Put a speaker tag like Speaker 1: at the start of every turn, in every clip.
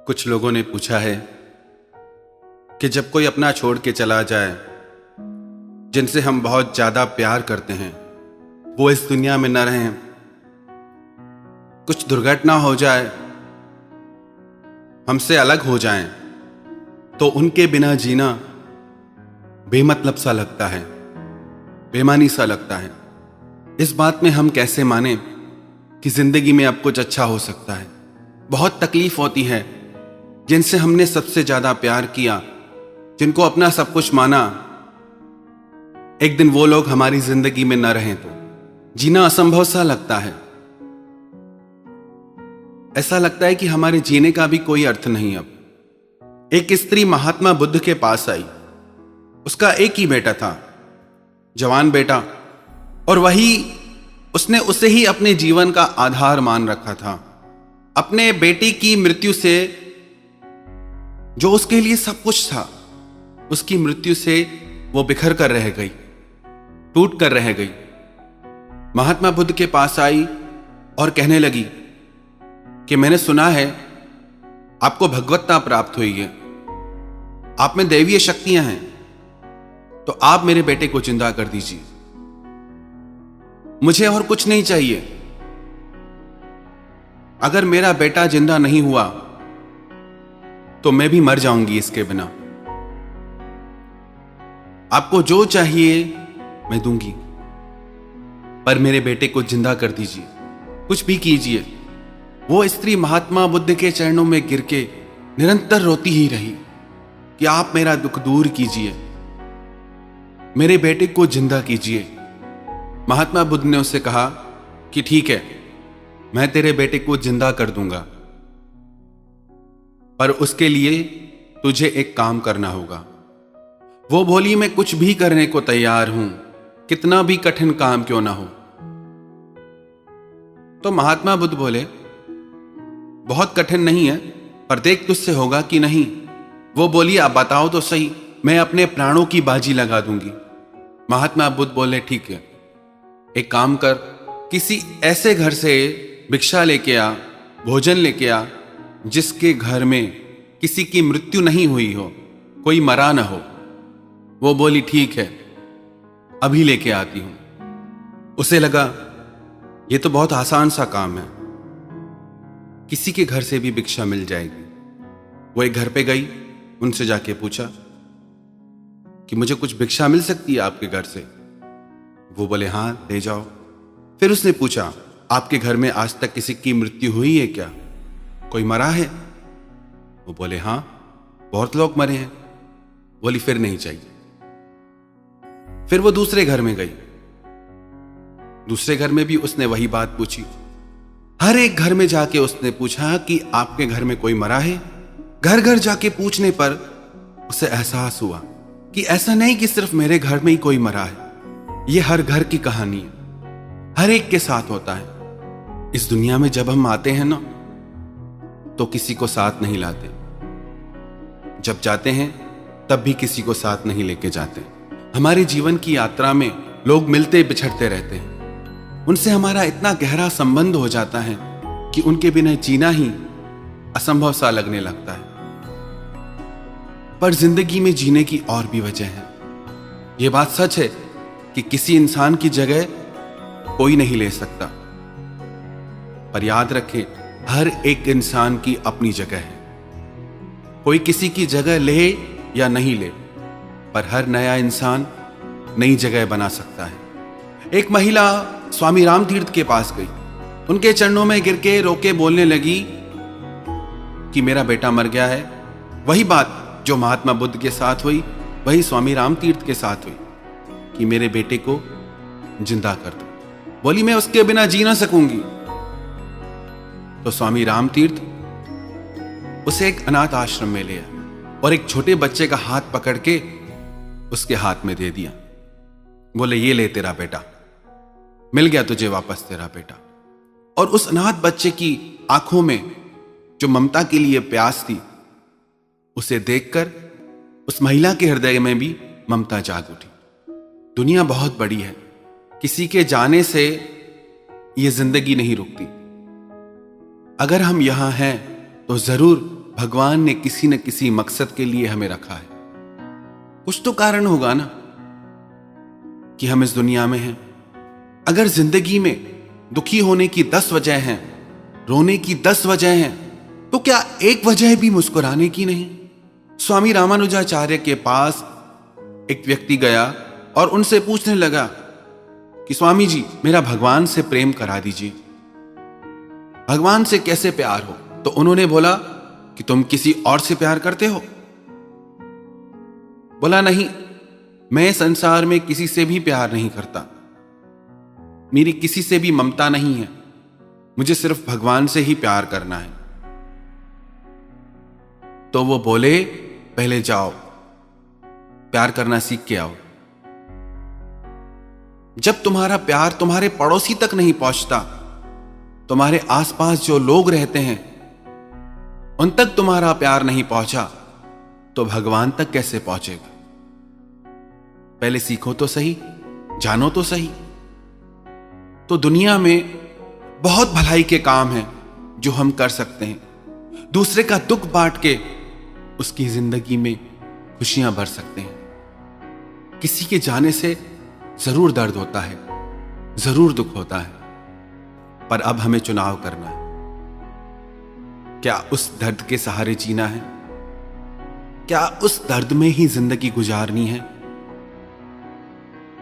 Speaker 1: कुछ लोगों ने पूछा है कि जब कोई अपना छोड़ के चला जाए, जिनसे हम बहुत ज्यादा प्यार करते हैं, वो इस दुनिया में न रहें, कुछ दुर्घटना हो जाए, हमसे अलग हो जाएं, तो उनके बिना जीना बेमतलब सा लगता है, बेमानी सा लगता है। इस बात में हम कैसे माने कि जिंदगी में अब कुछ अच्छा हो सकता है। बहुत तकलीफ होती है जिनसे हमने सबसे ज्यादा प्यार किया, जिनको अपना सब कुछ माना, एक दिन वो लोग हमारी जिंदगी में न रहें तो जीना असंभव सा लगता है। ऐसा लगता है कि हमारे जीने का भी कोई अर्थ नहीं। अब एक स्त्री महात्मा बुद्ध के पास आई। उसका एक ही बेटा था, जवान बेटा, और उसने उसे ही अपने जीवन का आधार मान रखा था। अपने बेटी की मृत्यु से, जो उसके लिए सब कुछ था, उसकी मृत्यु से वो बिखर कर रह गई, टूट कर रह गई। महात्मा बुद्ध के पास आई और कहने लगी कि मैंने सुना है आपको भगवत्ता प्राप्त हुई है, आप में दैवीय शक्तियां हैं, तो आप मेरे बेटे को जिंदा कर दीजिए। मुझे और कुछ नहीं चाहिए। अगर मेरा बेटा जिंदा नहीं हुआ तो मैं भी मर जाऊंगी इसके बिना। आपको जो चाहिए मैं दूंगी, पर मेरे बेटे को जिंदा कर दीजिए, कुछ भी कीजिए। वो स्त्री महात्मा बुद्ध के चरणों में गिर के निरंतर रोती ही रही कि आप मेरा दुख दूर कीजिए, मेरे बेटे को जिंदा कीजिए। महात्मा बुद्ध ने उससे कहा कि ठीक है, मैं तेरे बेटे को जिंदा कर दूंगा, पर उसके लिए तुझे एक काम करना होगा। वो बोली, मैं कुछ भी करने को तैयार हूं, कितना भी कठिन काम क्यों ना हो। तो महात्मा बुद्ध बोले, बहुत कठिन नहीं है, पर देख तुझसे होगा कि नहीं। वो बोली, आप बताओ तो सही, मैं अपने प्राणों की बाजी लगा दूंगी। महात्मा बुद्ध बोले, ठीक है, एक काम कर, किसी ऐसे घर से भिक्षा लेके आ, भोजन लेके आ, जिसके घर में किसी की मृत्यु नहीं हुई हो, कोई मरा ना हो। वो बोली, ठीक है, अभी लेके आती हूं। उसे लगा ये तो बहुत आसान सा काम है, किसी के घर से भी भिक्षा मिल जाएगी। वो एक घर पे गई, उनसे जाके पूछा कि मुझे कुछ भिक्षा मिल सकती है आपके घर से। वो बोले, हां, ले जाओ। फिर उसने पूछा, आपके घर में आज तक किसी की मृत्यु हुई है क्या, कोई मरा है? वो बोले, हां, बहुत लोग मरे हैं। बोली, फिर नहीं चाहिए। फिर वो दूसरे घर में गई। दूसरे घर में भी उसने वही बात पूछी। हर एक घर में जाके उसने पूछा कि आपके घर में कोई मरा है। घर घर जाके पूछने पर उसे एहसास हुआ कि ऐसा नहीं कि सिर्फ मेरे घर में ही कोई मरा है, ये हर घर की कहानी है, हर एक के साथ होता है। इस दुनिया में जब हम आते हैं ना, तो किसी को साथ नहीं लाते, जब जाते हैं तब भी किसी को साथ नहीं लेके जाते। हमारे जीवन की यात्रा में लोग मिलते बिछड़ते रहते हैं, उनसे हमारा इतना गहरा संबंध हो जाता है कि उनके बिना जीना ही असंभव सा लगने लगता है। पर जिंदगी में जीने की और भी वजह है। यह बात सच है कि किसी इंसान की जगह कोई नहीं ले सकता, पर याद रखें, हर एक इंसान की अपनी जगह है। कोई किसी की जगह ले या नहीं ले, पर हर नया इंसान नई जगह बना सकता है। एक महिला स्वामी राम तीर्थ के पास गई, उनके चरणों में गिर के रोके बोलने लगी कि मेरा बेटा मर गया है। वही बात जो महात्मा बुद्ध के साथ हुई, वही स्वामी राम तीर्थ के साथ हुई कि मेरे बेटे को जिंदा कर दो। बोली, मैं उसके बिना जी ना सकूंगी। तो स्वामी राम तीर्थ उसे एक अनाथ आश्रम में ले आए और एक छोटे बच्चे का हाथ पकड़ के उसके हाथ में दे दिया। बोले, ये ले तेरा बेटा, मिल गया तुझे वापस तेरा बेटा। और उस अनाथ बच्चे की आंखों में जो ममता के लिए प्यास थी, उसे देखकर उस महिला के हृदय में भी ममता जाग उठी। दुनिया बहुत बड़ी है, किसी के जाने से यह जिंदगी नहीं रुकती। अगर हम यहां हैं तो जरूर भगवान ने किसी न किसी मकसद के लिए हमें रखा है। कुछ तो कारण होगा ना कि हम इस दुनिया में हैं। अगर जिंदगी में दुखी होने की 10 वजह हैं, रोने की 10 वजह हैं, तो क्या एक वजह भी मुस्कुराने की नहीं? स्वामी रामानुजाचार्य के पास एक व्यक्ति गया और उनसे पूछने लगा कि स्वामी जी, मेरा भगवान से प्रेम करा दीजिए। भगवान से कैसे प्यार हो? तो उन्होंने बोला कि तुम किसी और से प्यार करते हो? बोला नहीं, मैं संसार में किसी से भी प्यार नहीं करता, मेरी किसी से भी ममता नहीं है, मुझे सिर्फ भगवान से ही प्यार करना है। तो वो बोले, पहले जाओ प्यार करना सीख के आओ। जब तुम्हारा प्यार तुम्हारे पड़ोसी तक नहीं पहुंचता, तुम्हारे आसपास जो लोग रहते हैं उन तक तुम्हारा प्यार नहीं पहुंचा, तो भगवान तक कैसे पहुंचेगा? पहले सीखो तो सही, जानो तो सही। तो दुनिया में बहुत भलाई के काम हैं जो हम कर सकते हैं। दूसरे का दुख बांट के उसकी जिंदगी में खुशियां भर सकते हैं। किसी के जाने से जरूर दर्द होता है, जरूर दुख होता है, पर अब हमें चुनाव करना है। क्या उस दर्द के सहारे जीना है? क्या उस दर्द में ही जिंदगी गुजारनी है,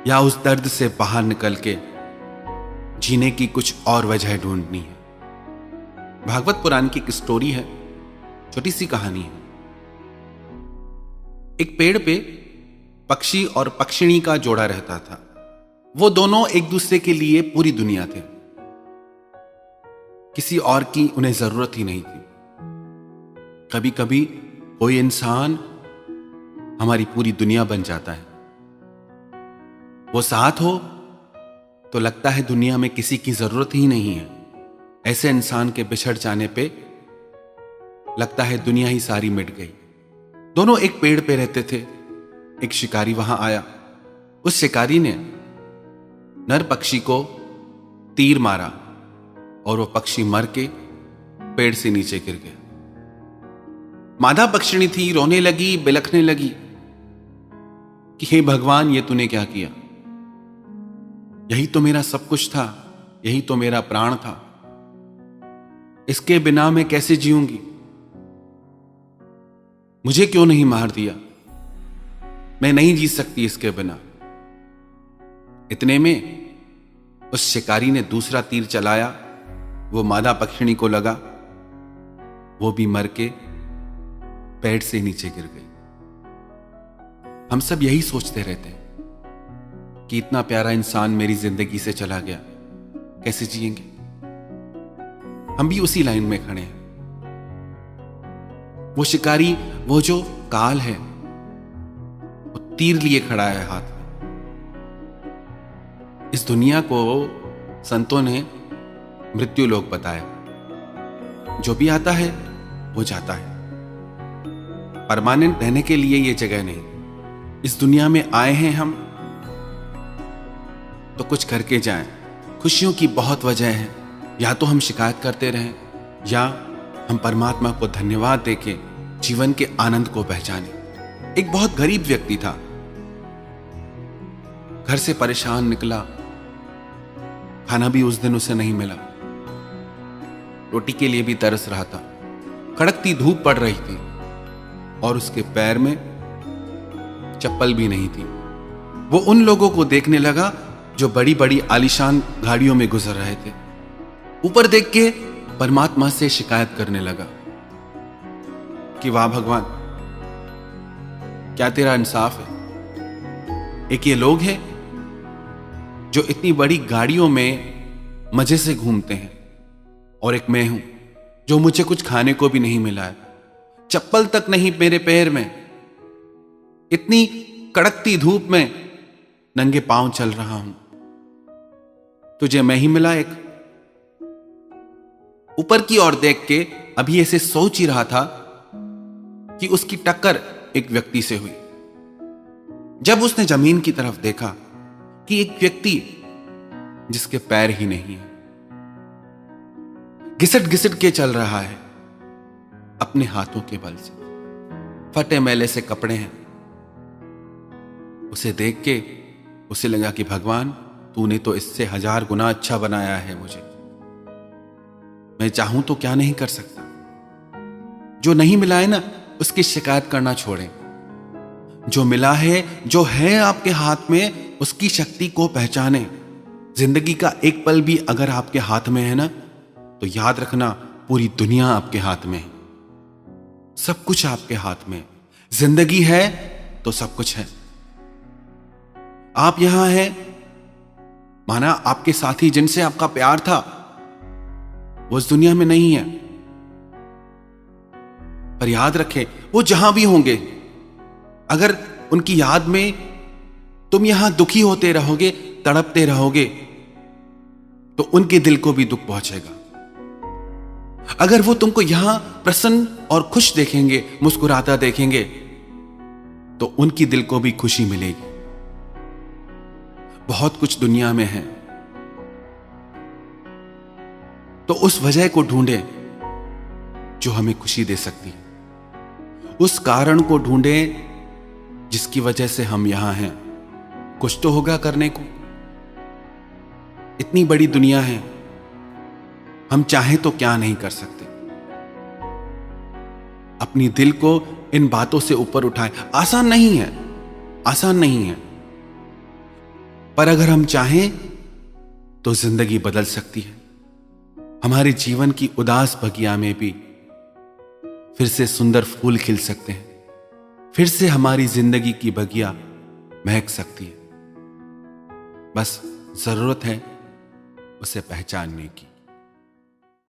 Speaker 1: या उस दर्द से बाहर निकल के जीने की कुछ और वजह ढूंढनी है? भागवत पुराण की एक स्टोरी है, छोटी सी कहानी है। एक पेड़ पे पक्षी और पक्षिणी का जोड़ा रहता था। वो दोनों एक दूसरे के लिए पूरी दुनिया थे, किसी और की उन्हें जरूरत ही नहीं थी। कभी कभी कोई इंसान हमारी पूरी दुनिया बन जाता है। वो साथ हो तो लगता है दुनिया में किसी की जरूरत ही नहीं है। ऐसे इंसान के बिछड़ जाने पे लगता है दुनिया ही सारी मिट गई। दोनों एक पेड़ पे रहते थे। एक शिकारी वहां आया। उस शिकारी ने नर पक्षी को तीर मारा और वो पक्षी मर के पेड़ से नीचे गिर गया। मादा पक्षिणी थी, रोने लगी, बिलखने लगी कि हे भगवान, ये तूने क्या किया? यही तो मेरा सब कुछ था, यही तो मेरा प्राण था, इसके बिना मैं कैसे जीऊंगी? मुझे क्यों नहीं मार दिया? मैं नहीं जी सकती इसके बिना। इतने में उस शिकारी ने दूसरा तीर चलाया। वो मादा पक्षिणी को लगा, वो भी मर के पेड़ से नीचे गिर गई। हम सब यही सोचते रहते हैं कि इतना प्यारा इंसान मेरी जिंदगी से चला गया, कैसे जिएंगे? हम भी उसी लाइन में खड़े हैं। वो शिकारी, वो जो काल है, वो तीर लिए खड़ा है हाथ में। इस दुनिया को संतों ने मृत्यु लोक बताया। जो भी आता है वो जाता है। परमानेंट रहने के लिए ये जगह नहीं। इस दुनिया में आए हैं हम तो कुछ करके जाएं। खुशियों की बहुत वजह है। या तो हम शिकायत करते रहें, या हम परमात्मा को धन्यवाद देके जीवन के आनंद को पहचाने। एक बहुत गरीब व्यक्ति था, घर से परेशान निकला, खाना भी उस दिन उसे नहीं मिला, रोटी के लिए भी तरस रहा था। कड़कती धूप पड़ रही थी और उसके पैर में चप्पल भी नहीं थी। वो उन लोगों को देखने लगा जो बड़ी बड़ी आलीशान गाड़ियों में गुजर रहे थे। ऊपर देख के परमात्मा से शिकायत करने लगा कि वाह भगवान, क्या तेरा इंसाफ है। एक ये लोग हैं जो इतनी बड़ी गाड़ियों में मजे से घूमते हैं, और एक मैं हूं जो मुझे कुछ खाने को भी नहीं मिला है, चप्पल तक नहीं मेरे पैर में, इतनी कड़कती धूप में नंगे पांव चल रहा हूं। तुझे मैं ही मिला एक। ऊपर की ओर देख के अभी ऐसे सोच ही रहा था कि उसकी टक्कर एक व्यक्ति से हुई। जब उसने जमीन की तरफ देखा कि एक व्यक्ति जिसके पैर ही नहीं है, घिसट घिसट के चल रहा है, अपने हाथों के बल से। फटे मैले से कपड़े हैं। उसे देख के उसे लगा कि भगवान, तूने तो इससे 1000 गुना अच्छा बनाया है मुझे। मैं चाहूं तो क्या नहीं कर सकता। जो नहीं मिला है ना, उसकी शिकायत करना छोड़ें। जो मिला है, जो है आपके हाथ में, उसकी शक्ति को पहचानें। जिंदगी का एक पल भी अगर आपके हाथ में है ना, तो याद रखना पूरी दुनिया आपके हाथ में है। सब कुछ आपके हाथ में। जिंदगी है तो सब कुछ है। आप यहां हैं, माना आपके साथी जिनसे आपका प्यार था वो इस दुनिया में नहीं है, पर याद रखें वो जहां भी होंगे, अगर उनकी याद में तुम यहां दुखी होते रहोगे, तड़पते रहोगे, तो उनके दिल को भी दुख पहुंचेगा। अगर वो तुमको यहां प्रसन्न और खुश देखेंगे, मुस्कुराता देखेंगे, तो उनकी दिल को भी खुशी मिलेगी। बहुत कुछ दुनिया में है, तो उस वजह को ढूंढें जो हमें खुशी दे सकती है। उस कारण को ढूंढें जिसकी वजह से हम यहां हैं। कुछ तो होगा करने को। इतनी बड़ी दुनिया है, हम चाहें तो क्या नहीं कर सकते। अपनी दिल को इन बातों से ऊपर उठाएं। आसान नहीं है, आसान नहीं है, पर अगर हम चाहें तो जिंदगी बदल सकती है। हमारे जीवन की उदास बगिया में भी फिर से सुंदर फूल खिल सकते हैं। फिर से हमारी जिंदगी की बगिया महक सकती है। बस जरूरत है उसे पहचानने की।